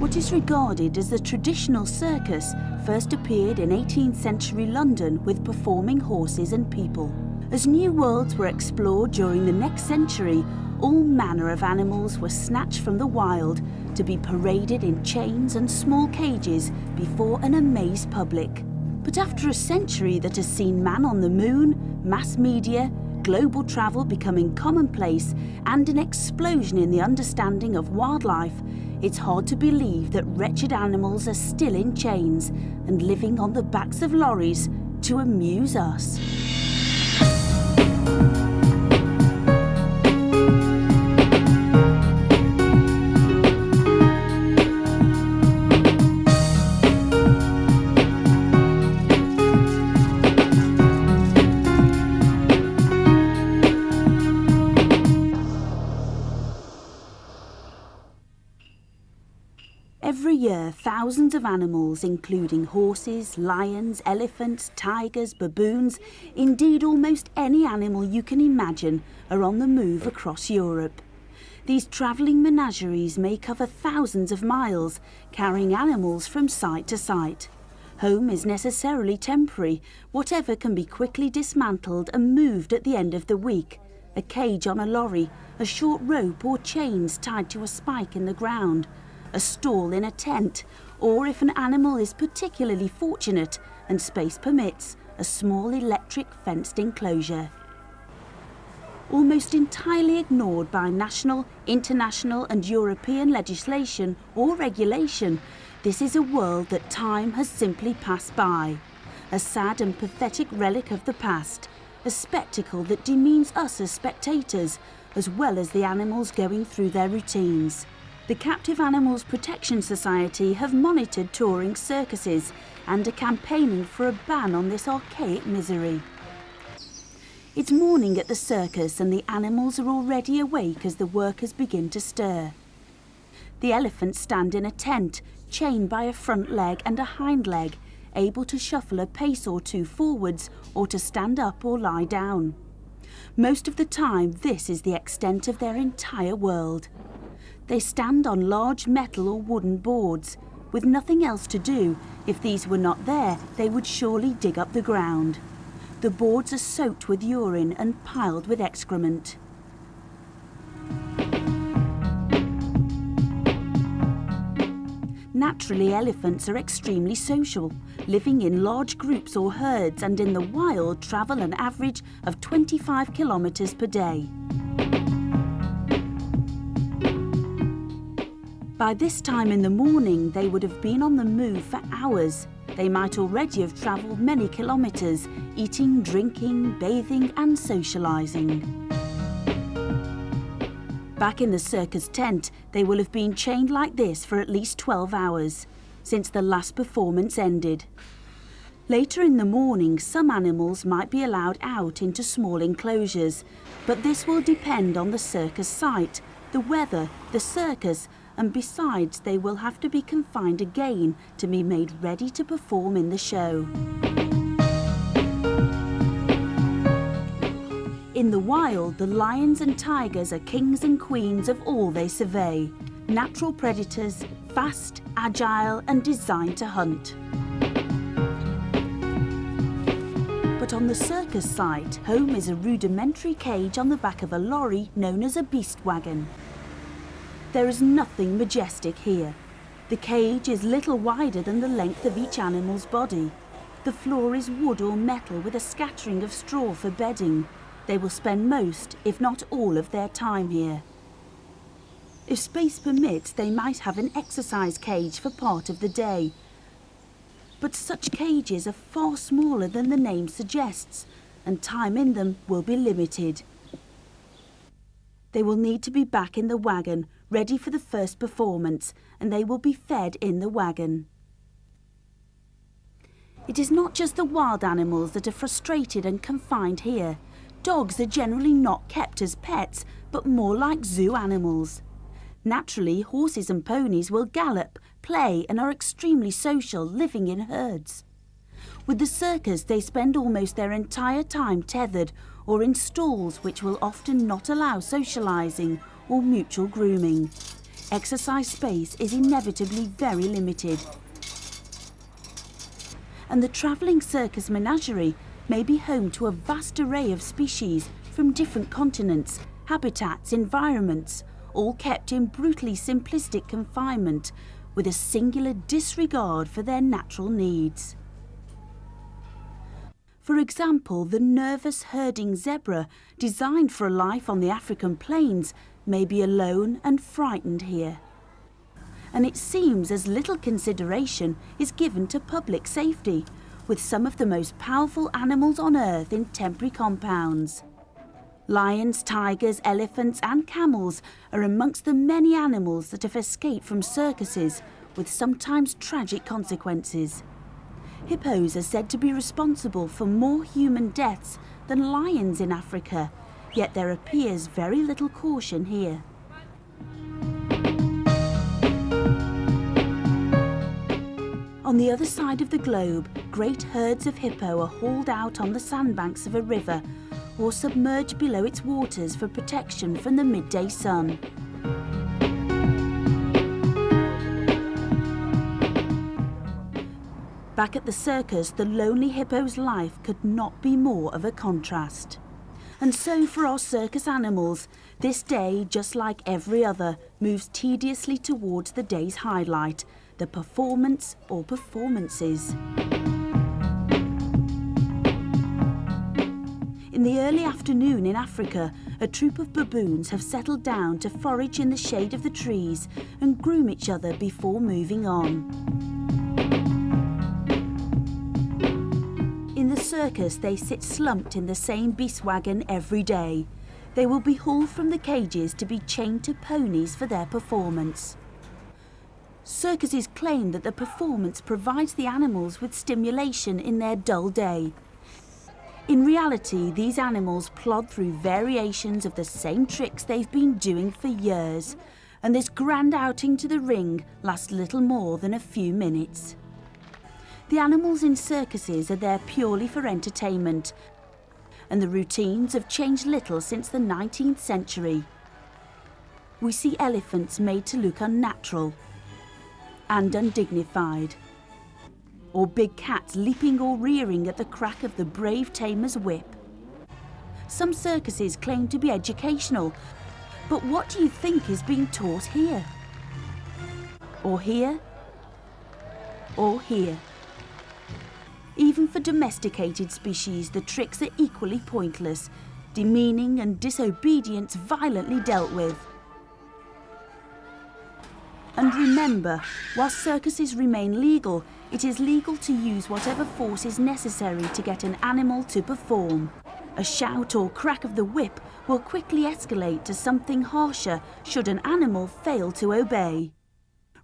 What is regarded as the traditional circus first appeared in 18th century London with performing horses and people. As new worlds were explored during the next century, all manner of animals were snatched from the wild to be paraded in chains and small cages before an amazed public. But after a century that has seen man on the moon, mass media, global travel becoming commonplace, and an explosion in the understanding of wildlife, it's hard to believe that wretched animals are still in chains and living on the backs of lorries to amuse us. Every year, thousands of animals, including horses, lions, elephants, tigers, baboons, indeed almost any animal you can imagine, are on the move across Europe. These travelling menageries may cover thousands of miles, carrying animals from site to site. Home is necessarily temporary. Whatever can be quickly dismantled and moved at the end of the week. A cage on a lorry, a short rope or chains tied to a spike in the ground, a stall in a tent, or if an animal is particularly fortunate and space permits, a small electric fenced enclosure. Almost entirely ignored by national, international and European legislation or regulation, this is a world that time has simply passed by. A sad and pathetic relic of the past, a spectacle that demeans us as spectators, as well as the animals going through their routines. The Captive Animals Protection Society have monitored touring circuses and are campaigning for a ban on this archaic misery. It's morning at the circus and the animals are already awake as the workers begin to stir. The elephants stand in a tent, chained by a front leg and a hind leg, able to shuffle a pace or two forwards or to stand up or lie down. Most of the time, this is the extent of their entire world. They stand on large metal or wooden boards. With nothing else to do, if these were not there, they would surely dig up the ground. The boards are soaked with urine and piled with excrement. Naturally, elephants are extremely social, living in large groups or herds, and in the wild travel an average of 25 kilometers per day. By this time in the morning, they would have been on the move for hours. They might already have travelled many kilometres, eating, drinking, bathing and socialising. Back in the circus tent, they will have been chained like this for at least 12 hours, since the last performance ended. Later in the morning, some animals might be allowed out into small enclosures, but this will depend on the circus site, the weather, the circus, and besides, they will have to be confined again to be made ready to perform in the show. In the wild, the lions and tigers are kings and queens of all they survey. Natural predators, fast, agile, and designed to hunt. But on the circus site, home is a rudimentary cage on the back of a lorry known as a beast wagon. There is nothing majestic here. The cage is little wider than the length of each animal's body. The floor is wood or metal with a scattering of straw for bedding. They will spend most, if not all, of their time here. If space permits, they might have an exercise cage for part of the day. But such cages are far smaller than the name suggests, and time in them will be limited. They will need to be back in the wagon, ready for the first performance, and they will be fed in the wagon. It is not just the wild animals that are frustrated and confined here. Dogs are generally not kept as pets, but more like zoo animals. Naturally, horses and ponies will gallop, play, and are extremely social, living in herds. With the circus, they spend almost their entire time tethered or in stalls which will often not allow socialising or mutual grooming. exercise space is inevitably very limited. And the travelling circus menagerie may be home to a vast array of species from different continents, habitats, environments, all kept in brutally simplistic confinement with a singular disregard for their natural needs. For example, the nervous herding zebra, designed for a life on the African plains, may be alone and frightened here. And it seems as little consideration is given to public safety, with some of the most powerful animals on Earth in temporary compounds. Lions, tigers, elephants and camels are amongst the many animals that have escaped from circuses with sometimes tragic consequences. Hippos are said to be responsible for more human deaths than lions in Africa, yet there appears very little caution here. On the other side of the globe, great herds of hippo are hauled out on the sandbanks of a river or submerged below its waters for protection from the midday sun. Back at the circus, the lonely hippo's life could not be more of a contrast. And so for our circus animals, this day, just like every other, moves tediously towards the day's highlight, the performance or performances. In the early afternoon in Africa, a troop of baboons have settled down to forage in the shade of the trees and groom each other before moving on. In the circus, they sit slumped in the same beast wagon every day. They will be hauled from the cages to be chained to ponies for their performance. Circuses claim that the performance provides the animals with stimulation in their dull day. In reality, these animals plod through variations of the same tricks they've been doing for years, and this grand outing to the ring lasts little more than a few minutes. The animals in circuses are there purely for entertainment, and the routines have changed little since the 19th century. We see elephants made to look unnatural and undignified, or big cats leaping or rearing at the crack of the brave tamer's whip. Some circuses claim to be educational, but what do you think is being taught here? Or here? Or here? Even for domesticated species, the tricks are equally pointless, demeaning and disobedience violently dealt with. And remember, while circuses remain legal, it is legal to use whatever force is necessary to get an animal to perform. A shout or crack of the whip will quickly escalate to something harsher should an animal fail to obey.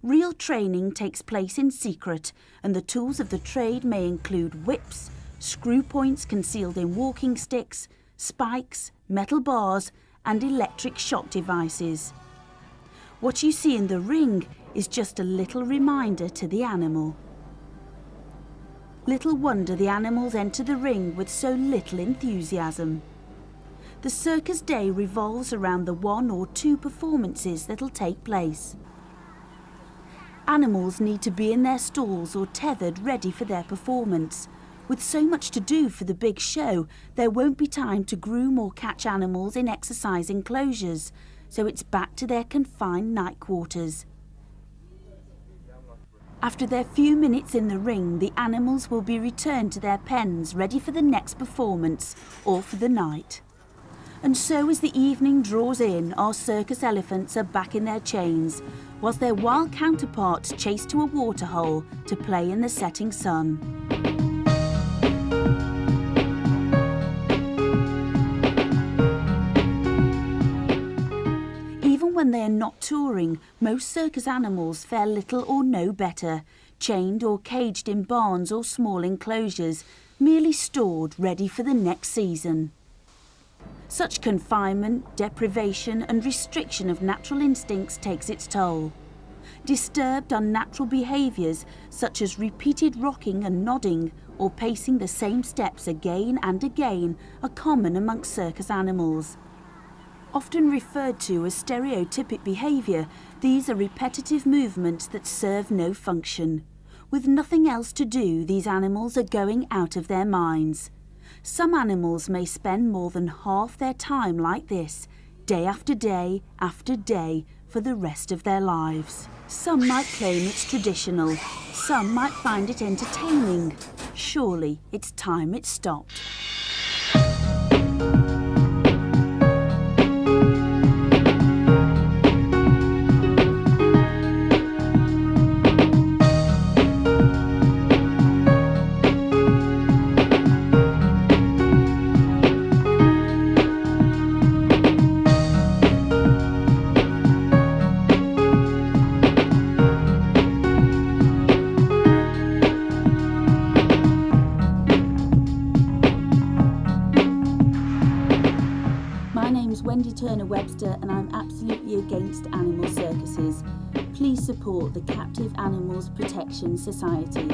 Real training takes place in secret, and the tools of the trade may include whips, screw points concealed in walking sticks, spikes, metal bars, and electric shock devices. What you see in the ring is just a little reminder to the animal. Little wonder the animals enter the ring with so little enthusiasm. The circus day revolves around the 1 or 2 performances that'll take place. Animals need to be in their stalls or tethered ready for their performance. With so much to do for the big show, there won't be time to groom or catch animals in exercise enclosures, so it's back to their confined night quarters. After their few minutes in the ring, the animals will be returned to their pens ready for the next performance or for the night. And so as the evening draws in, our circus elephants are back in their chains, whilst their wild counterparts chase to a waterhole to play in the setting sun. Even when they are not touring, most circus animals fare little or no better, chained or caged in barns or small enclosures, merely stored ready for the next season. Such confinement, deprivation and restriction of natural instincts takes its toll. Disturbed, unnatural behaviours such as repeated rocking and nodding or pacing the same steps again and again are common amongst circus animals. Often referred to as stereotypic behaviour, these are repetitive movements that serve no function. With nothing else to do, these animals are going out of their minds. Some animals may spend more than half their time like this, day after day after day, for the rest of their lives. Some might claim it's traditional. Some might find it entertaining. Surely it's time it stopped. Webster, and I'm absolutely against animal circuses. Please support the Captive Animals Protection Society.